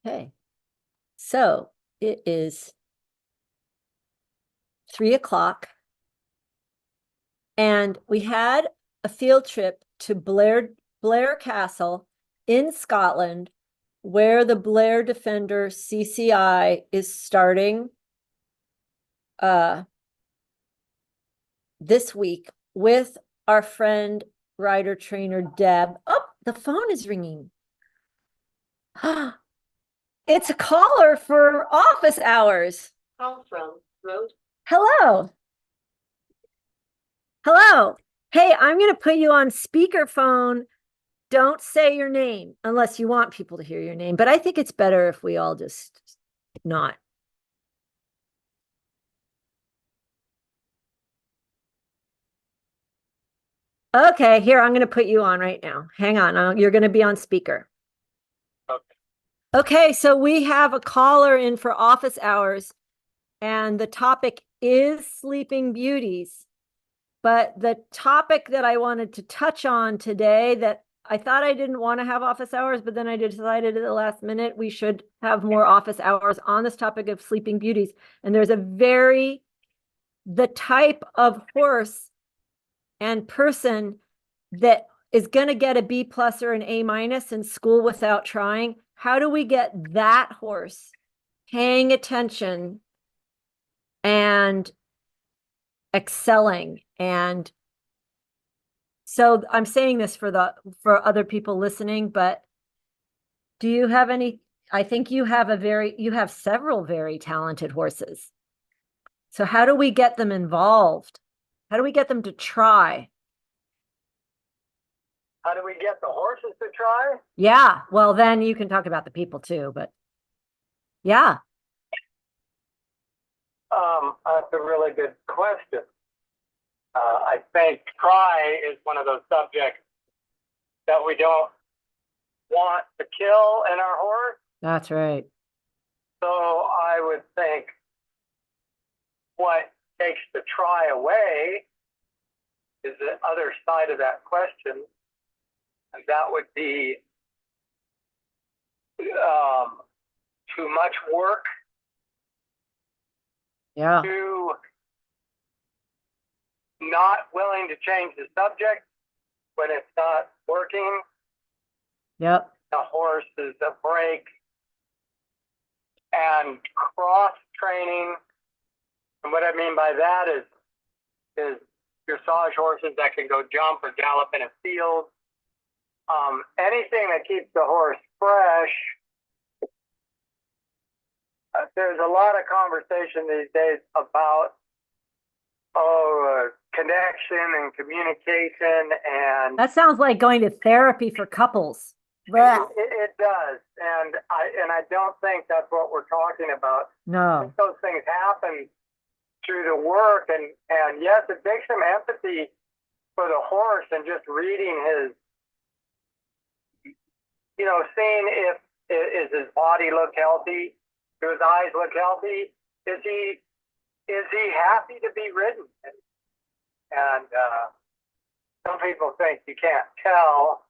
Okay, so it is 3 o'clock, and we had a field trip to Blair Castle in Scotland, where the Blair Defender CCI is starting this week with our friend rider trainer Deb. Oh, the phone is ringing. It's a caller for office hours. Call from Road. Hello. Hello. Hey, I'm going to put you on speakerphone. Don't say your name unless you want people to hear your name, but I think it's better if we all just not. Okay, here, I'm going to put you on right now. Hang on. You're going to be on speaker. Okay. Okay, so we have a caller in for office hours, and the topic is Sleeping Beauties. But the topic that I wanted to touch on today, that I thought I didn't want to have office hours, but then I decided at the last minute we should have more office hours on this topic of Sleeping Beauties. And there's the type of horse and person that is going to get a B plus or an A minus in school without trying. How do we get that horse paying attention and excelling? And so I'm saying this for other people listening, but do you have any? I think you have several very talented horses. So how do we get them involved? How do we get them to try? How do we get the horses to try? Yeah, well, then you can talk about the people too, but yeah. That's a really good question. I think try is one of those subjects that we don't want to kill in our horse. That's right. So I would think what takes the try away is the other side of that question. And that would be too much work. Yeah. Too not willing to change the subject when it's not working. Yep. The horse is a break. And cross training. And what I mean by that is dressage horses that can go jump or gallop in a field. Anything that keeps the horse fresh. There's a lot of conversation these days about connection and communication, and that sounds like going to therapy for couples. It does, and I don't think that's what we're talking about. No, those things happen through the work, and yes, it takes some empathy for the horse and just reading his, seeing if his body look healthy, do his eyes look healthy, is he happy to be ridden? And some people think you can't tell,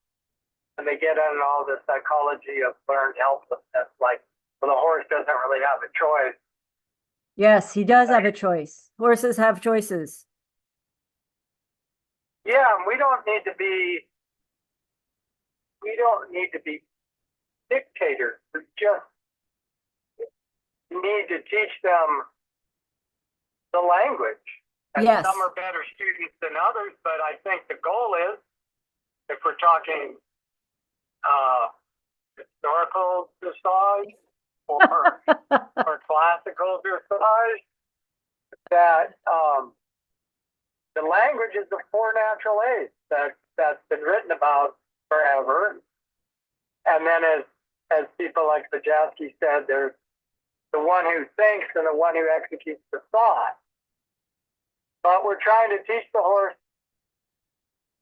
and they get into all the psychology of learned helplessness, like, well, the horse doesn't really have a choice. Yes, he does have a choice. Horses have choices. Yeah, we don't need to be dictators. We just need to teach them the language. And yes. Some are better students than others, but I think the goal is, if we're talking historical dressage or classical dressage, that the language is the four natural aids that's been written about forever. And then as people like Bajowski said, there's the one who thinks and the one who executes the thought. But we're trying to teach the horse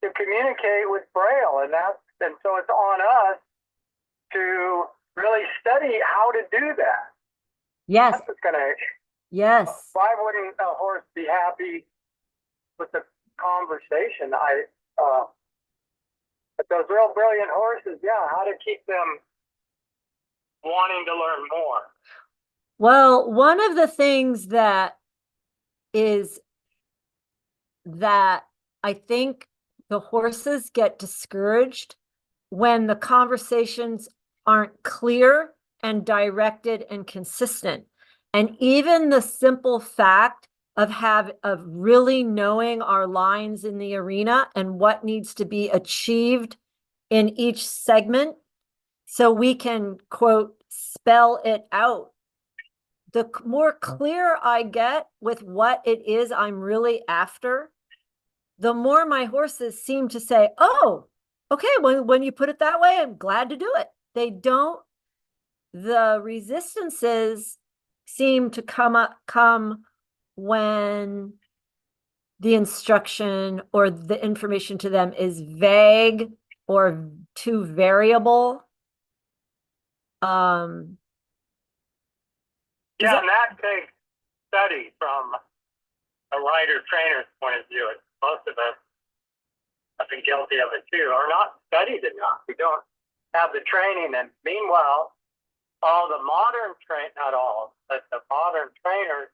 to communicate with Braille, and so it's on us to really study how to do that. Yes. That's what's gonna. Yes. Why wouldn't a horse be happy with the conversation? But those real brilliant horses, yeah, how to keep them wanting to learn more? Well, one of the things that I think the horses get discouraged when the conversations aren't clear and directed and consistent. And even the simple fact of really knowing our lines in the arena and what needs to be achieved in each segment, so we can, quote, spell it out. The more clear I get with what it is I'm really after, the more my horses seem to say, oh, okay, when you put it that way, I'm glad to do it. The resistances seem to come when the instruction or the information to them is vague or too variable. Yeah, and that takes study from a rider trainer's point of view. Most of us have been guilty of it too, or not studied enough. We don't have the training. And meanwhile, all the modern not all, but the modern trainers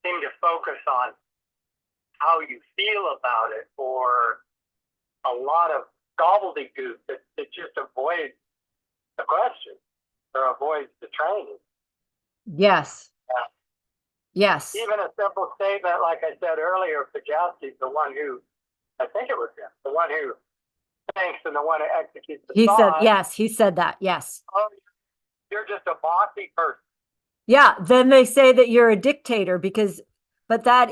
seem to focus on how you feel about it, or a lot of gobbledygook that just avoids the question or avoids the training. Yes. Yeah. Yes. Even a simple statement, like I said earlier, Pajowski's the one who, I think it was him, the one who thinks and the one who executes the thought. Yes, he said that. Yes. Oh, you're just a bossy person. Yeah. Then they say that you're a dictator but that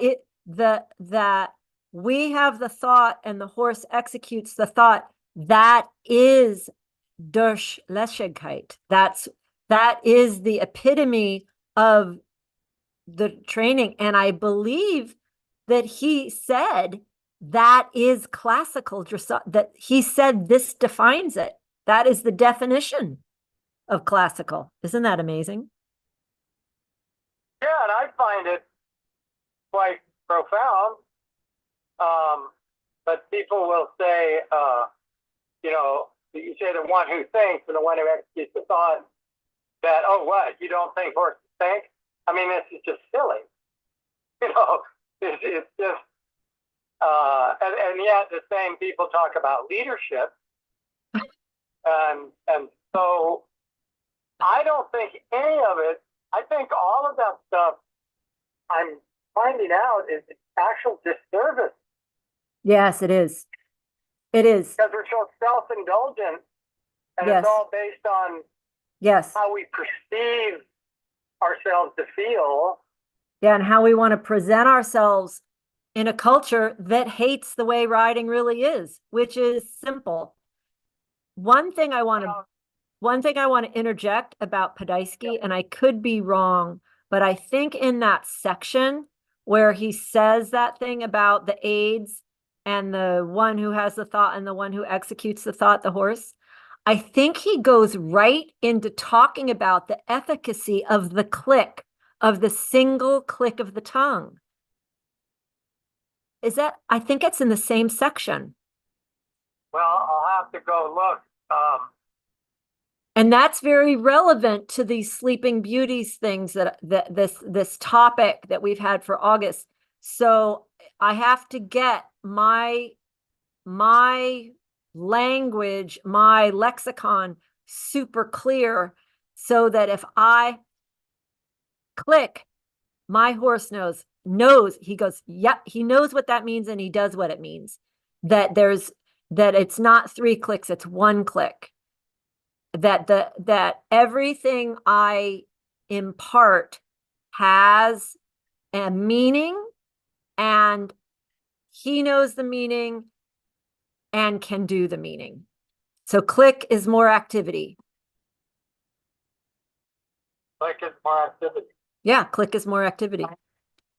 we have the thought and the horse executes the thought. That is Durchlässigkeit. That is the epitome of the training. And I believe that he said that is classical dressage, that he said this defines it. That is the definition of classical. Isn't that amazing? Yeah, and I find it quite profound. But people will say, you say the one who thinks and the one who executes the thought, that, oh, what, you don't think horses think? I mean, this is just silly. It's just, and yet the same people talk about leadership. And so I don't think any of it, I think all of that stuff I'm finding out is actual disservice. Yes, it is. It is. Because we're so self-indulgent, and yes. It's all based on yes. how we perceive ourselves to feel. Yeah, and how we want to present ourselves in a culture that hates the way riding really is, which is simple. One thing I want to interject about Podolsky, and I could be wrong, but I think in that section where he says that thing about the aids and the one who has the thought and the one who executes the thought, the horse, I think he goes right into talking about the efficacy of the click, of the single click of the tongue. I think it's in the same section. Well, I'll have to go look. And that's very relevant to these Sleeping Beauties things that this topic that we've had for August. So I have to get my language, my lexicon super clear so that if I click, my horse knows, he goes, yep, he knows what that means and he does what it means. That it's not 3 clicks, it's 1 click. That everything I impart has a meaning and he knows the meaning and can do the meaning. So click is more activity. Click is more activity. Yeah, click is more activity.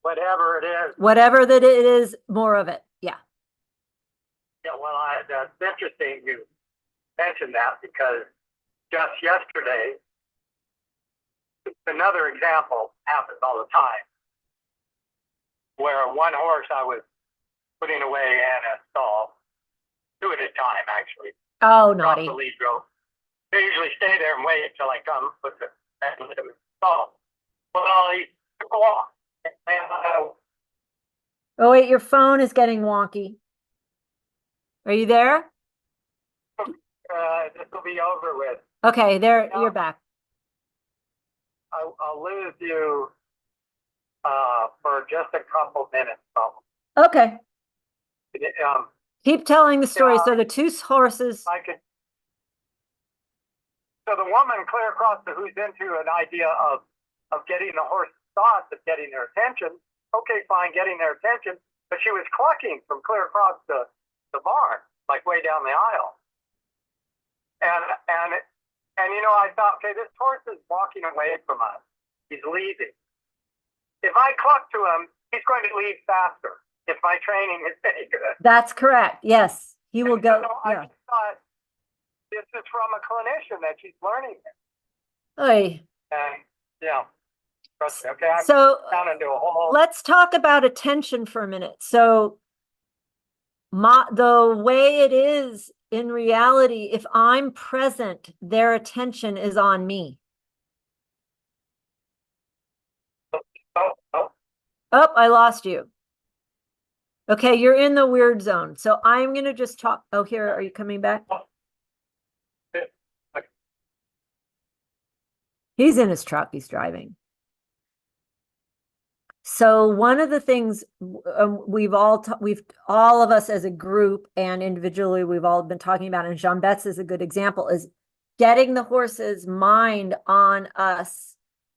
Whatever it is. Whatever that it is, more of it. Yeah. Yeah, well, that's interesting you mentioned that because just yesterday, another example happens all the time where one horse I was putting away in a stall, 2 at a time, actually. Oh, naughty. The lead rope. They usually stay there and wait until I come with the salt. Well, he took a walk. And, Oh, wait, your phone is getting wonky. Are you there? this will be over with. Okay, there, No. you're back. I'll lose you for just a couple minutes. Okay, Um, keep telling the story. Yeah. So the two horses, I could. So the woman clear across the who's into an idea of getting the horse's thoughts, of getting their attention. Okay, fine, getting their attention, but she was clucking from clear across the barn, like way down the aisle. And you know, I thought, okay, this horse is walking away from us. He's leaving. If I cluck to him, he's going to leave faster. If my training is any good. that's correct. Yes, he will go. So Yeah. I just thought this is from a clinician that she's learning it. Oy. And yeah, trust me. Okay, I'm So down into a whole. let's talk about attention for a minute. So the way it is in reality, if I'm present, their attention is on me. Oh, Oh, I lost you. Okay, you're in the weird zone. So I'm going to just talk. Oh, here, are you coming back? He's in his truck. He's driving. So one of the things we've all of us as a group and individually we've all been talking about, and Jean Betts is a good example, is getting the horse's mind on us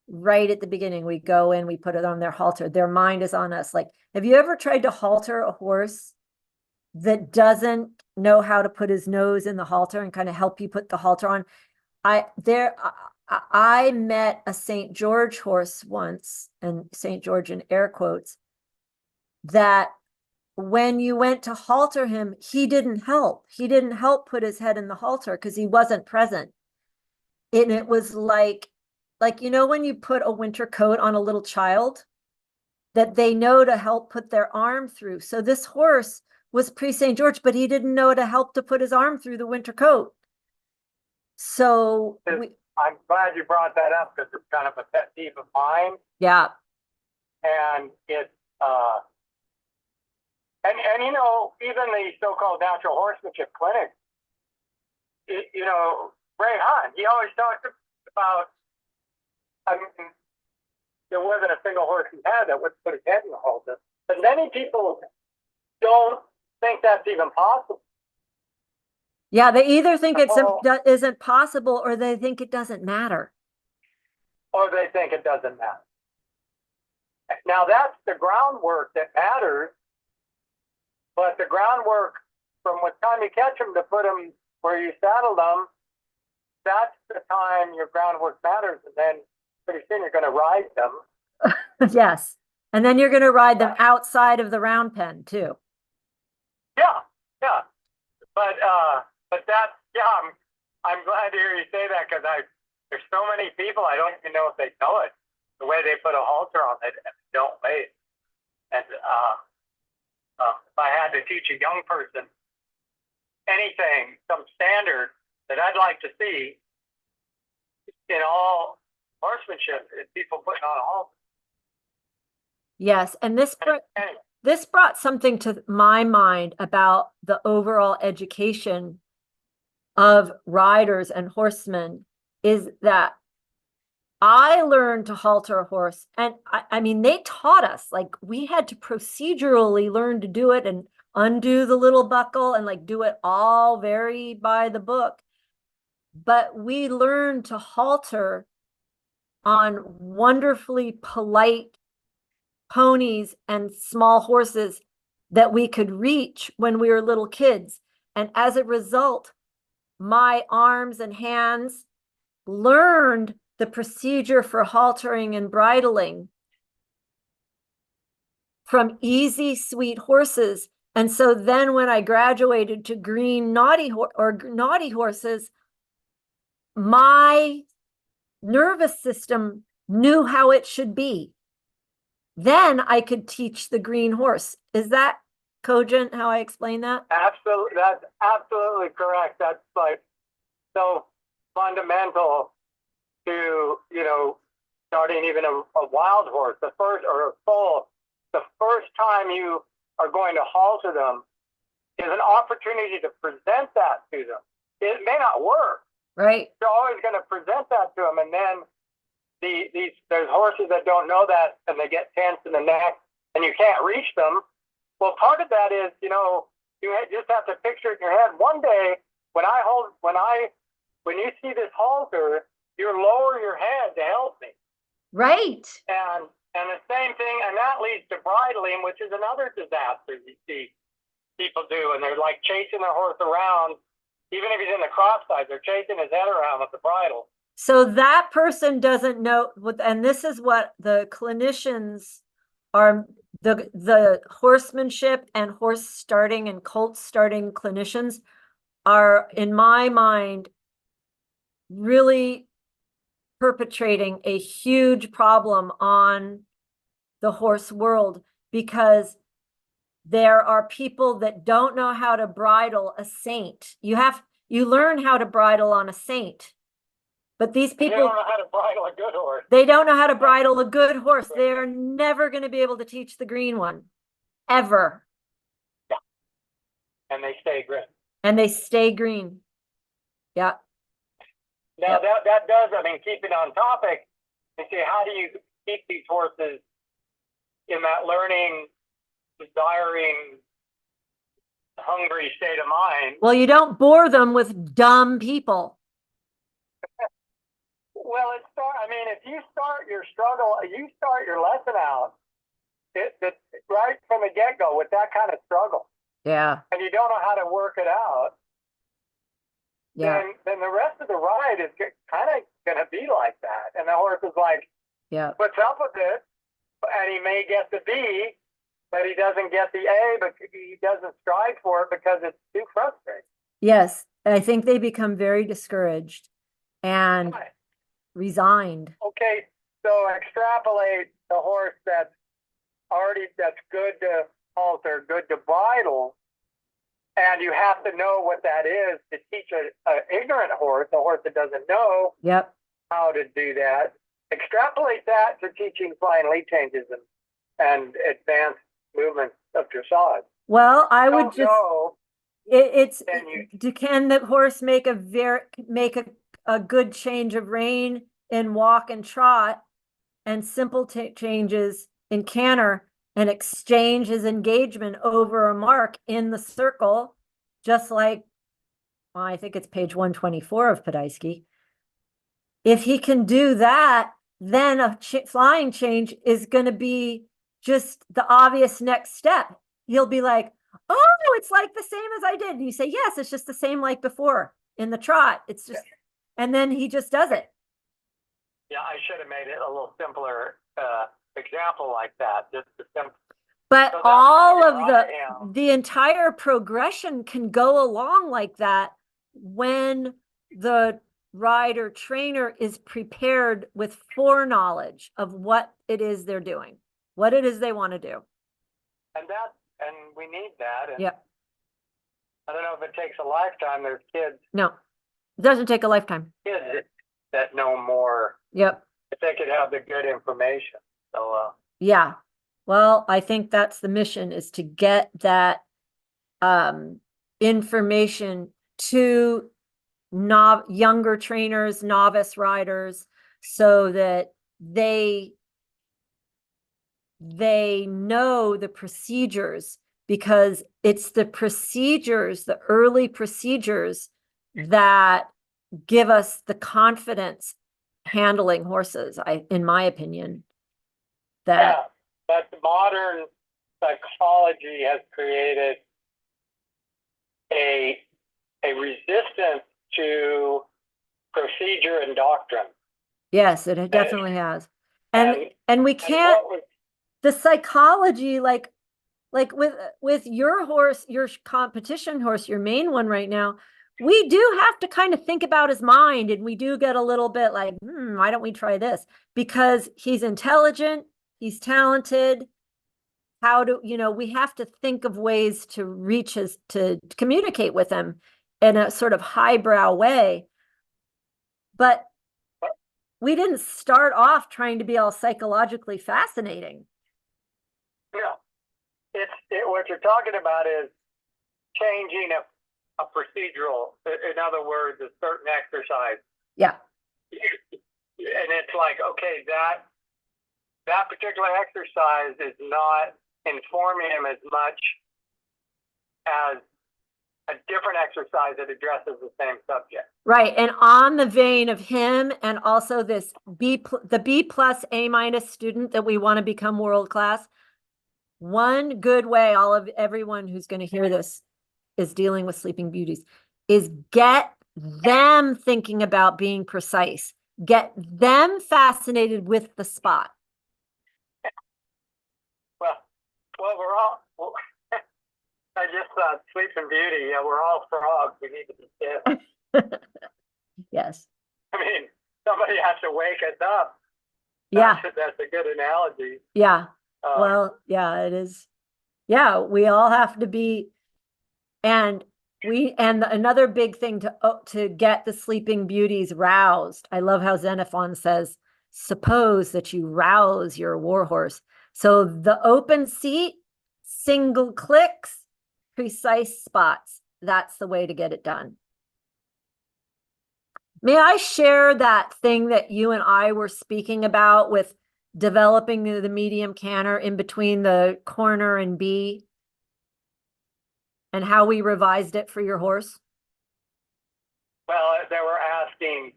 right at the beginning. We go in, we put it on their halter. Their mind is on us. Like, have you ever tried to halter a horse that doesn't know how to put his nose in the halter and kind of help you put the halter on? I met a St. George horse once, and St. George in air quotes, that when you went to halter him, he didn't help. He didn't help put his head in the halter because he wasn't present. And it was like, you know, when you put a winter coat on a little child, that they know to help put their arm through. So this horse was pre-St. George, but he didn't know to help to put his arm through the winter coat. So I'm glad you brought that up because it's kind of a pet peeve of mine. yeah. And it's and you know, even the so-called natural horsemanship clinic, you know, Ray Hunt, he always talked about, I mean, there wasn't a single horse he had that would put his head in the halter. But many people don't think that's even possible. Yeah, they either think it isn't possible or they think it doesn't matter. Or they think it doesn't matter. Now that's the groundwork that matters, but the groundwork from what time you catch them to put them where you saddle them, that's the time your groundwork matters, and then pretty soon you're going to ride them. Yes, and then you're going to ride them outside of the round pen too. Yeah, but that's I'm glad to hear you say that because there's so many people I don't even know if they know it. The way they put a halter on it and don't wait. And if I had to teach a young person anything, some standard that I'd like to see in all horsemanship, is people putting on a halter. Yes, and this brought something to my mind about the overall education of riders and horsemen, is that I learned to halter a horse, and I mean, they taught us, like, we had to procedurally learn to do it and undo the little buckle and like do it all very by the book. But we learned to halter on wonderfully polite ponies and small horses that we could reach when we were little kids. And as a result, my arms and hands learned the procedure for haltering and bridling from easy, sweet horses. And so then when I graduated to green naughty horses, my nervous system knew how it should be. Then I could teach the green horse. Is that cogent how I explain that? Absolutely, that's absolutely correct. That's like, so fundamental to, starting even a wild horse, the first time you are going to halter them is an opportunity to present that to them. It may not work. Right. You're always going to present that to them. And then there's horses that don't know that, and they get tense in the neck and you can't reach them. Well, part of that is, you just have to picture it in your head. One day when you see this halter, you lower your head to help me. Right. And the same thing, and that leads to bridling, which is another disaster you see people do, and they're like chasing their horse around. Even if he's in the crossties, they're chasing his head around with the bridle. So that person doesn't know what, and this is what the clinicians are, the horsemanship and horse starting and colt starting clinicians are, in my mind, really perpetrating a huge problem on the horse world, because there are people that don't know how to bridle a saint. You learn how to bridle on a saint, but these people, they don't know how to bridle a good horse. They don't know how to bridle a good horse. They're never going to be able to teach the green one, ever. Yeah. And they stay green. And they stay green. Yeah. Now that does, keeping on topic, you see, how do you keep these horses in that learning, desiring, hungry state of mind? Well, you don't bore them with dumb people. Well, if you start your struggle, you start your lesson out right from the get-go with that kind of struggle. Yeah. And you don't know how to work it out. Yeah. Then the rest of the ride is kind of going to be like that. And the horse is like, yeah, what's up with it? And he may get the B, but he doesn't get the A, but he doesn't strive for it because it's too frustrating. Yes. I think they become very discouraged and resigned. Okay. So extrapolate the horse that's good to halter, good to bridle. And you have to know what that is to teach an ignorant horse, a horse that doesn't know how to do that. Extrapolate that to teaching flying lead changes and advanced movements of dressage. Well, I would just know, can the horse make a good change of rein in walk and trot, and simple changes in canter, and exchange his engagement over a mark in the circle, just like, well, I think it's page 124 of Podolsky. If he can do that, then a flying change is going to be just the obvious next step. He'll be like, oh, it's like the same as I did. And you say, yes, it's just the same like before in the trot. It's just, and then he just does it. Yeah, I should have made it a little simpler example like that. Just the simple. But so all of the entire progression can go along like that when the rider trainer is prepared with foreknowledge of what it is they're doing, what it is they want to do. And we need that. And yep. I don't know if it takes a lifetime. There's kids. No, it doesn't take a lifetime. Kids that know more. Yep. If they could have the good information. So, yeah. Well, I think that's the mission, is to get that information to younger trainers, novice riders, so that they know the procedures, because it's the procedures, the early procedures, that give us the confidence handling horses, in my opinion. But modern psychology has created a resistance to procedure and doctrine. Yes, it definitely has. And we can't, the psychology, like with your horse, your competition horse, your main one right now, we do have to kind of think about his mind, and we do get a little bit like, why don't we try this? Because he's intelligent, he's talented. We have to think of ways to communicate with him in a sort of highbrow way. but we didn't start off trying to be all psychologically fascinating. No, what you're talking about is changing a procedural. In other words, a certain exercise. Yeah. And it's like, okay, that particular exercise is not informing him as much as a different exercise that addresses the same subject. Right. And on the vein of him and also this the B plus A minus student that we want to become world class, one good way everyone who's going to hear this is dealing with Sleeping Beauties is get them thinking about being precise, get them fascinated with the spot. Well, we're all, I just thought Sleeping Beauty, yeah, we're all frogs. We need to be still. Yes. I mean, somebody has to wake us up. Yeah. That's a good analogy. Yeah. Well, yeah, it is. Yeah, we all have to be, and another big thing to get the Sleeping Beauties roused. I love how Xenophon says, suppose that you rouse your warhorse. So the open seat, single clicks, precise spots. That's the way to get it done. May I share that thing that you and I were speaking about with developing the medium canter in between the corner and B and how we revised it for your horse? Well, they were asking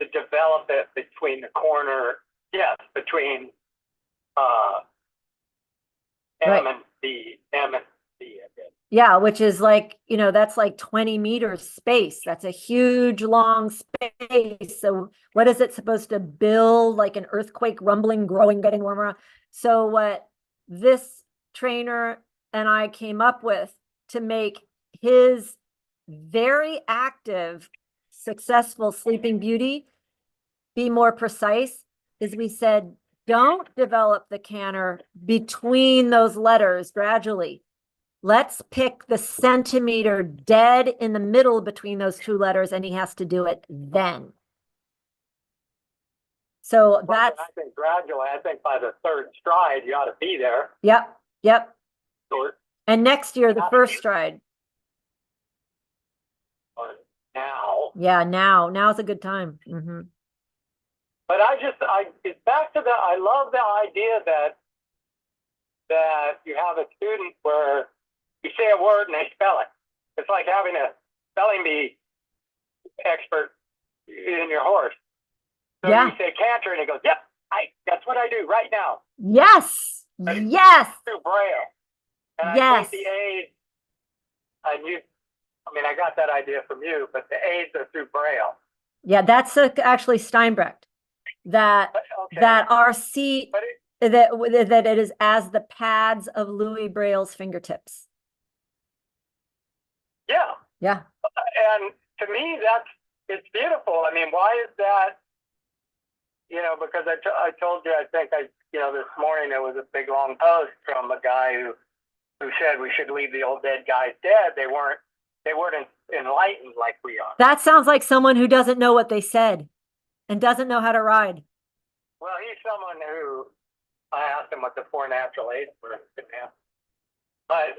to develop it between the corner, yes, between M and B, I guess. Yeah, which is like, that's like 20 meters space. That's a huge, long space. So what is it supposed to build? Like an earthquake, rumbling, growing, getting warmer. So what this trainer and I came up with to make his very active, successful Sleeping Beauty be more precise is we said, don't develop the canter between those letters gradually. Let's pick the centimeter dead in the middle between those two letters, and he has to do it then. So that's, I think gradually, I think by the third stride, you ought to be there. Yep. Or And next year, the first stride. now. Yeah, now's a good time. Mm-hmm. But it's back to I love the idea that you have a student where you say a word and they spell it. It's like having a spelling bee expert in your horse. So Yeah. you say canter and he goes, yep, that's what I do right now. Yes. And Yes. Through Braille. And yes. I think the aids, I got that idea from you, but the aids are through Braille. Yeah, that's actually Steinbrecht. That our seat, that it is as the pads of Louis Braille's fingertips. Yeah. Yeah. And to me, it's beautiful. I mean, why is that? Because I told you, I think this morning there was a big long post from a guy who said we should leave the old dead guys dead. They weren't enlightened like we are. That sounds like someone who doesn't know what they said and doesn't know how to ride. Well, he's someone who I asked him what the 4 natural aids were. But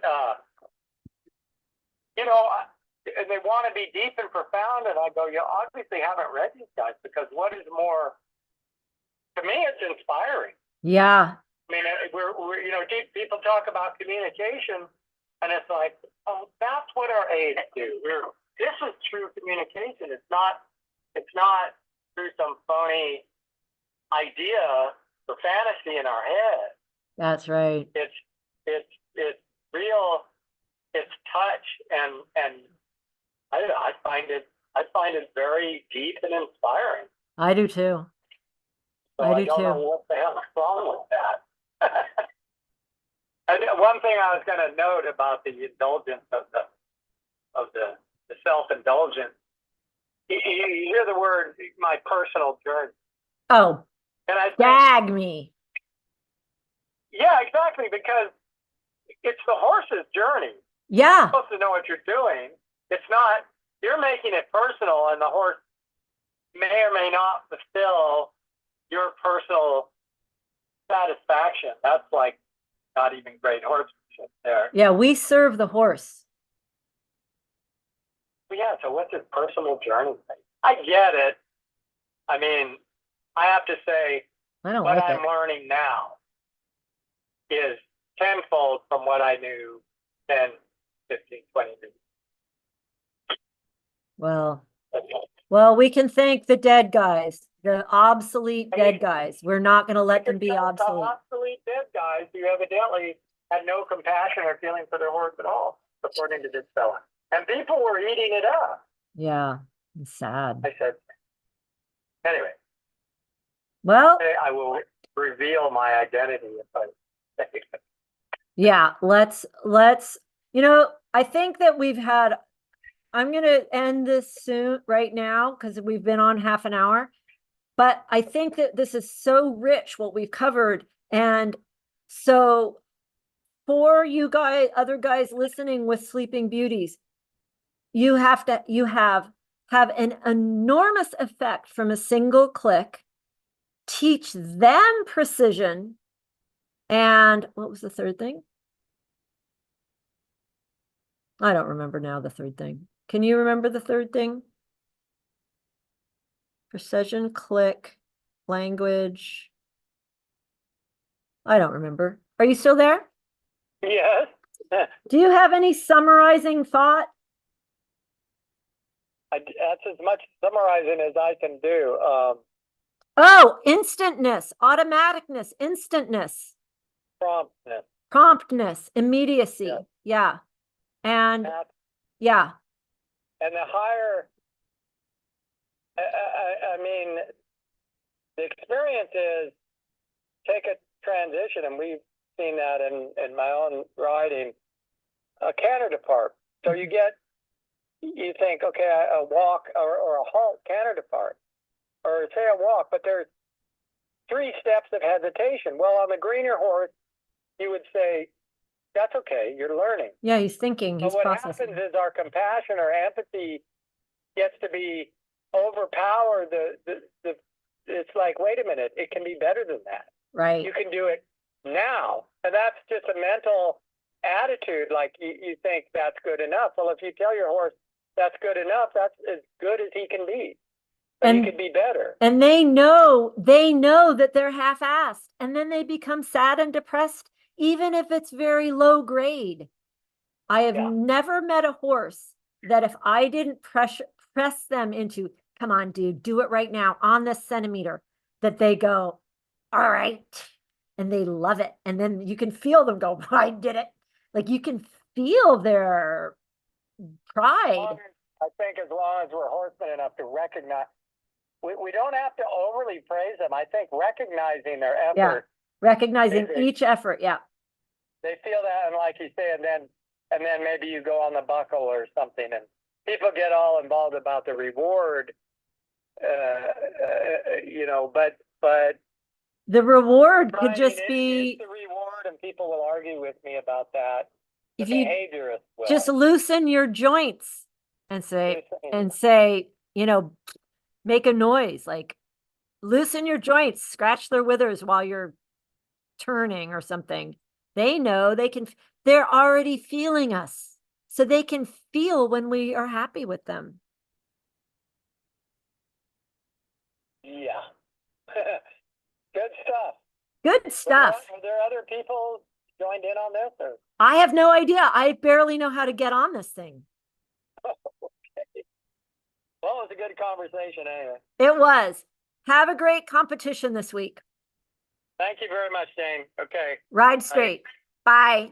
they want to be deep and profound, and I go, you obviously haven't read these guys, because what is more? To me, it's inspiring. Yeah. I mean, we're people talk about communication, and it's like, oh, that's what our aids do. This is true communication. It's not through some phony idea or fantasy in our head. That's right. It's real. It's touch, and I find it very deep and inspiring. I do too. So I don't know what the hell is wrong with that. And one thing I was going to note about the indulgence of the self-indulgence, you hear the word "my personal journey." Oh, and I gag me. Yeah, exactly, because it's the horse's journey. Yeah. You're supposed to know what you're doing. It's not, you're making it personal, and the horse may or may not fulfill your personal satisfaction. That's like not even great horsemanship there. Yeah, we serve the horse. But yeah, so what's his personal journey? I get it. I mean, I have to say, I don't what like I'm it. learning now is tenfold from what I knew 10, 15, 20 years Well, ago. well, we can thank the dead guys, the obsolete dead guys. We're not going to let them be The obsolete. obsolete dead guys who evidently had no compassion or feeling for their horse at all, according to this fella. And people were eating it up. Yeah, it's sad. I said, anyway, Well, I will reveal my identity if I say it. yeah, let's, I think that we've had, I'm going to end this soon right now because we've been on half an hour. But I think that this is so rich what we've covered. And so for you guys, other guys listening with Sleeping Beauties, you have an enormous effect from a single click, teach them precision. And what was the third thing? I don't remember now the third thing. Can you remember the third thing? Precision, click, language. I don't remember. Are you still there? Yes. Do you have any summarizing thought? That's as much summarizing as I can do. Oh, instantness, automaticness, instantness, Promptness. promptness, immediacy. Yeah. Yeah. And That, yeah. and the higher, I mean, the experience is take a transition, and we've seen that in my own riding, a canter depart. So you think, okay, a walk or a halt, canter depart, or say a walk, but there's 3 steps of hesitation. Well, on the greener horse, you would say, that's okay, you're learning. Yeah, he's thinking, he's But what processing. happens is our compassion or empathy gets to be overpower it's like, wait a minute, it can be better than that. Right. You can do it now. And that's just a mental attitude, like you think that's good enough. Well, if you tell your horse that's good enough, that's as good as he can be. But he could be better. And they know that they're half-assed, and then they become sad and depressed, even if it's very low grade. I have never met a horse that if I didn't press them into, come on, dude, do it right now on this centimeter, that they go, all right. And they love it. And then you can feel them go, I did it. Like you can feel their pride. I think as long as we're horsemen enough to recognize, we don't have to overly praise them. I think recognizing their effort. Yeah, recognizing each effort. Yeah. They feel that, and like you say, and then maybe you go on the buckle or something, and people get all involved about the reward, but the reward could just be it's the reward, and people will argue with me about that. If you will. Just loosen your joints and say, make a noise, like loosen your joints, scratch their withers while you're turning or something. They know they're already feeling us. So they can feel when we are happy with them. Yeah. Good stuff. Good stuff. Are there other people joined in on this? Or? I have no idea. I barely know how to get on this thing. Okay. Well, it was a good conversation anyway. It was. Have a great competition this week. Thank you very much, Jane. Okay. Ride straight. Bye.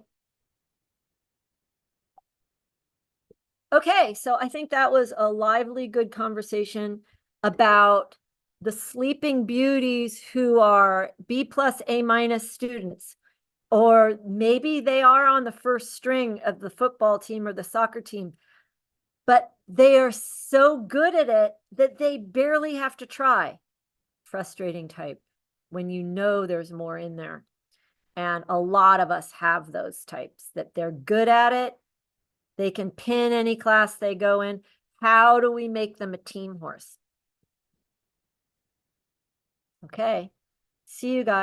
Okay, so I think that was a lively, good conversation about the Sleeping Beauties who are B+, A- students, or maybe they are on the first string of the football team or the soccer team, but they are so good at it that they barely have to try. Frustrating type when you know there's more in there. And a lot of us have those types that they're good at it. They can pin any class they go in. How do we make them a team horse? Okay. See you guys.